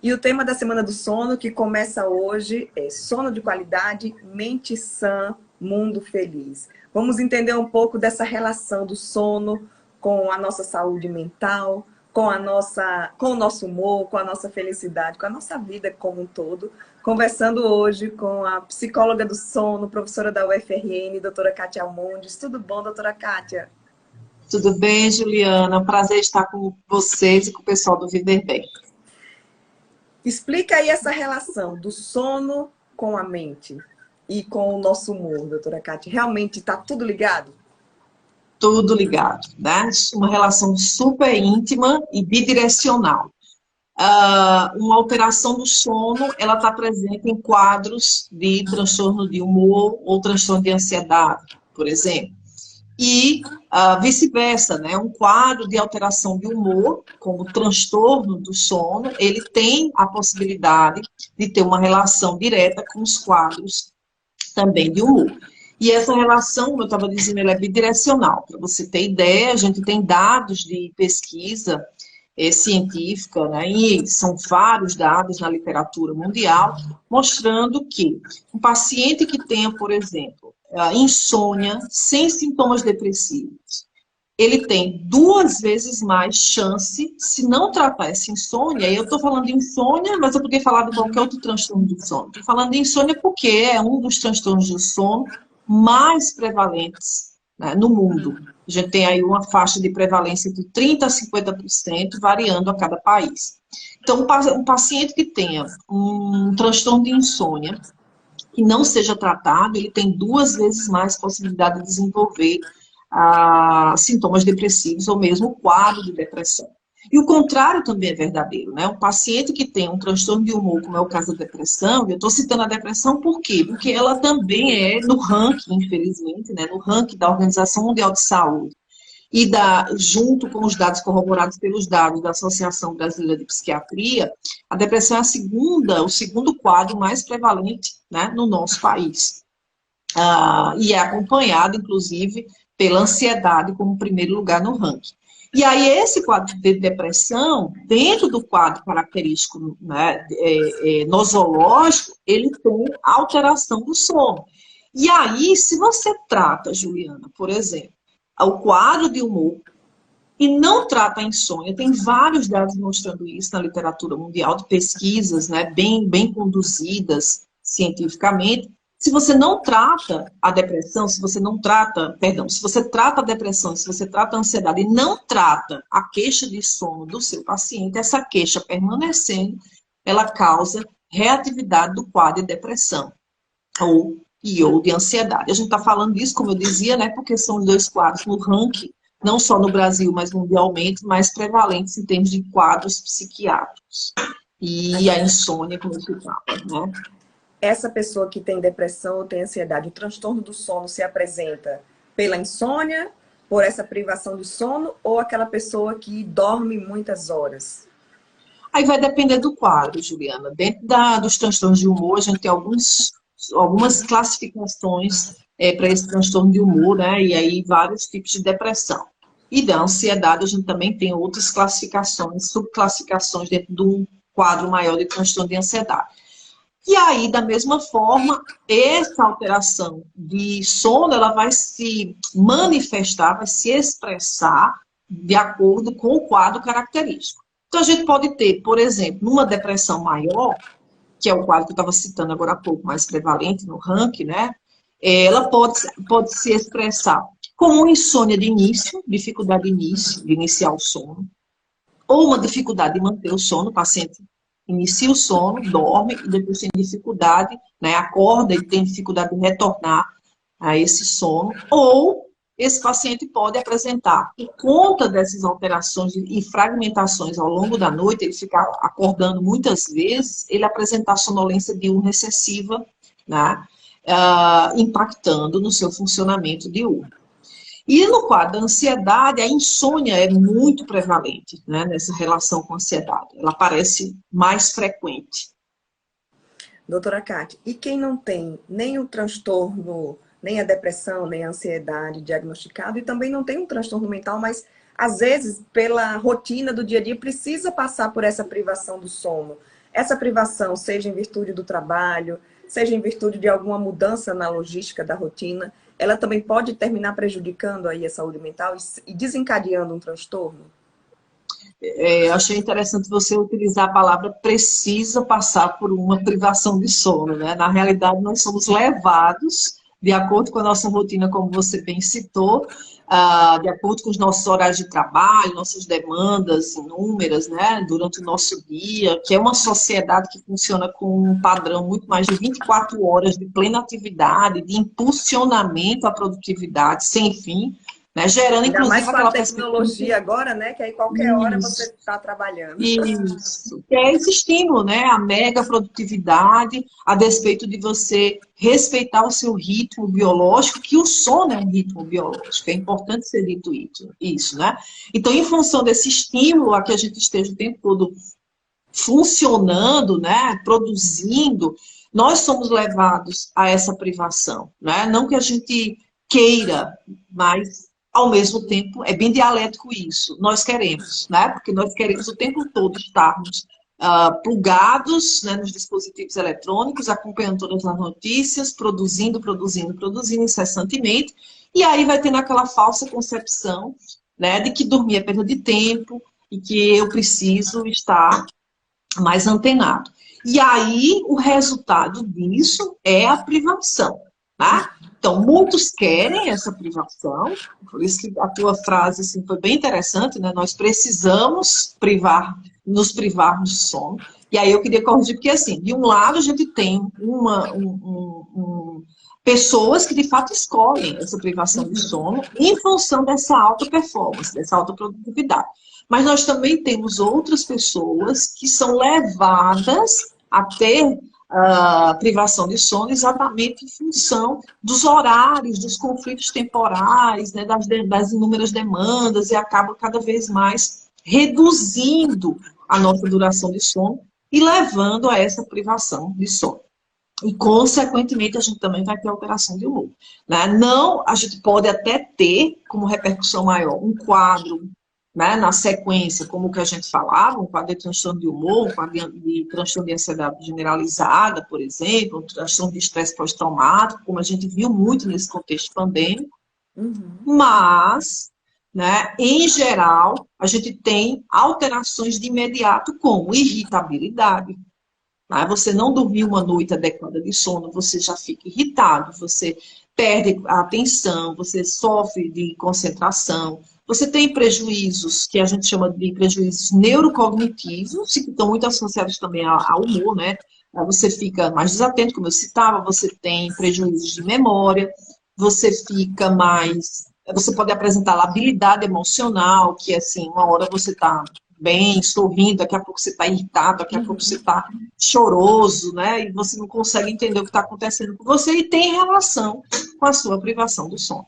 E o tema da Semana do Sono, que começa hoje, é sono de qualidade, mente sã, mundo feliz. Vamos entender um pouco dessa relação do sono com a nossa saúde mental, com o nosso humor, com a nossa felicidade, com a nossa vida como um todo. Conversando hoje com a psicóloga do sono, professora da UFRN, doutora Kátia Almondes. Tudo bom, doutora Kátia? Tudo bem, Juliana? Prazer estar com vocês e com o pessoal do Viver Bem. Explica aí essa relação do sono com a mente e com o nosso humor, doutora Kátia. Realmente está tudo ligado? Tudo ligado, né? Uma relação super íntima e bidirecional. Uma alteração do sono, ela está presente em quadros de transtorno de humor ou transtorno de ansiedade, por exemplo. E vice-versa, né? Um quadro de alteração de humor, como transtorno do sono, ele tem a possibilidade de ter uma relação direta com os quadros também de humor. E essa relação, como eu estava dizendo, ela é bidirecional. Para você ter ideia, a gente tem dados de pesquisa científica, né? E são vários dados na literatura mundial, mostrando que um paciente que tenha, por exemplo, insônia sem sintomas depressivos, ele tem 2 vezes mais chance, se não tratar essa insônia, e eu estou falando de insônia, mas eu poderia falar de qualquer outro transtorno de sono. Estou falando de insônia porque é um dos transtornos do sono mais prevalentes, né, no mundo. A gente tem aí uma faixa de prevalência de 30% a 50%, variando a cada país. Então, um paciente que tenha um transtorno de insônia, que não seja tratado, ele tem 2 vezes mais possibilidade de desenvolver sintomas depressivos ou mesmo quadro de depressão. E o contrário também é verdadeiro, né? Um paciente que tem um transtorno de humor, como é o caso da depressão, eu estou citando a depressão por quê? Porque ela também é no ranking, infelizmente, né? No ranking da Organização Mundial de Saúde e junto com os dados corroborados pelos dados da Associação Brasileira de Psiquiatria, a depressão é o segundo quadro mais prevalente, né, no nosso país. E é acompanhado, inclusive, pela ansiedade como primeiro lugar no ranking. E aí, esse quadro de depressão, dentro do quadro característico, né, nosológico, ele tem alteração do sono. E aí, se você trata, Juliana, por exemplo, o quadro de humor e não trata a insônia, tem vários dados mostrando isso na literatura mundial, de pesquisas, né, bem conduzidas cientificamente. Se você não trata a depressão, se você trata a depressão, se você trata a ansiedade e não trata a queixa de sono do seu paciente, essa queixa permanecendo, ela causa reatividade do quadro de depressão ou de ansiedade. A gente está falando disso, como eu dizia, né, porque são os 2 quadros no ranking, não só no Brasil, mas mundialmente, mais prevalentes em termos de quadros psiquiátricos. E a insônia, como se fala, né? Essa pessoa que tem depressão ou tem ansiedade, o transtorno do sono se apresenta pela insônia, por essa privação de sono, ou aquela pessoa que dorme muitas horas? Aí vai depender do quadro, Juliana. Dentro dos transtornos de humor, a gente tem algumas classificações para esse transtorno de humor, né? E aí vários tipos de depressão. E da ansiedade, a gente também tem outras classificações, subclassificações dentro de um quadro maior de transtorno de ansiedade. E aí, da mesma forma, essa alteração de sono, ela vai se manifestar, vai se expressar de acordo com o quadro característico. Então, a gente pode ter, por exemplo, numa depressão maior, que é o quadro que eu estava citando agora há pouco, mais prevalente no ranking, né? Ela pode se expressar como uma insônia de início, dificuldade de iniciar o sono, ou uma dificuldade de manter o sono, o paciente inicia o sono, dorme, e depois tem dificuldade, né, acorda e tem dificuldade de retornar a esse sono, ou esse paciente pode apresentar, por conta dessas alterações e fragmentações ao longo da noite, ele ficar acordando muitas vezes, ele apresentar sonolência diurna excessiva, né, impactando no seu funcionamento diurno. E no quadro da ansiedade, a insônia é muito prevalente, né, nessa relação com a ansiedade. Ela parece mais frequente. Doutora Kátia, e quem não tem nem o transtorno, nem a depressão, nem a ansiedade diagnosticado, e também não tem um transtorno mental, mas às vezes, pela rotina do dia a dia, precisa passar por essa privação do sono. essa privação, seja em virtude do trabalho, seja em virtude de alguma mudança na logística da rotina, ela também pode terminar prejudicando aí a saúde mental e desencadeando um transtorno? Achei interessante você utilizar a palavra precisa passar por uma privação de sono, né? Na realidade, nós somos levados, de acordo com a nossa rotina, como você bem citou, de acordo com os nossos horários de trabalho, nossas demandas inúmeras, né, durante o nosso dia, que é uma sociedade que funciona com um padrão muito mais de 24 horas de plena atividade, de impulsionamento à produtividade sem fim, né, gerando Ainda mais inclusive com a aquela perspectiva. tecnologia agora, né? Que aí qualquer hora você está trabalhando. Isso, que é esse estímulo, né? A mega produtividade, a despeito de você respeitar o seu ritmo biológico, que o sono é um ritmo biológico, é importante ser dito isso, né? Então, em função desse estímulo a que a gente esteja o tempo todo funcionando, né? Produzindo, nós somos levados a essa privação, né? Não que a gente queira, mas ao mesmo tempo é bem dialético isso. Nós queremos, né? Porque nós queremos o tempo todo estarmos plugados, né, nos dispositivos eletrônicos, acompanhando todas as notícias, produzindo incessantemente, e aí vai tendo aquela falsa concepção, né, de que dormir é perda de tempo e que eu preciso estar mais antenado. E aí, o resultado disso é a privação, tá? Então, muitos querem essa privação, por isso que a tua frase assim, foi bem interessante, né? Nós precisamos nos privar do sono. E aí eu queria corrigir, porque assim, de um lado a gente tem pessoas que de fato escolhem essa privação de sono em função dessa alta performance, dessa alta produtividade. Mas nós também temos outras pessoas que são levadas a ter privação de sono exatamente em função dos horários, dos conflitos temporais, né, das inúmeras demandas, e acaba cada vez mais reduzindo a nossa duração de sono e levando a essa privação de sono. E, consequentemente, a gente também vai ter alteração de humor, né? Não, a gente pode até ter, como repercussão maior, um quadro, né, na sequência, como o que a gente falava, um quadro de transtorno de humor, um quadro de transtorno de ansiedade generalizada, por exemplo, um transtorno de estresse pós-traumático, como a gente viu muito nesse contexto pandêmico, mas, né, em geral, a gente tem alterações de imediato, como irritabilidade. Você não dormiu uma noite adequada de sono, você já fica irritado, você perde a atenção, você sofre de concentração, você tem prejuízos, que a gente chama de prejuízos neurocognitivos, que estão muito associados também ao humor, né? Você fica mais desatento, como eu citava, você tem prejuízos de memória, você fica mais... Você pode apresentar labilidade emocional, que assim, uma hora você está bem, sorrindo, daqui a pouco você está irritado, daqui a pouco você está choroso, né? E você não consegue entender o que está acontecendo com você e tem relação com a sua privação do sono.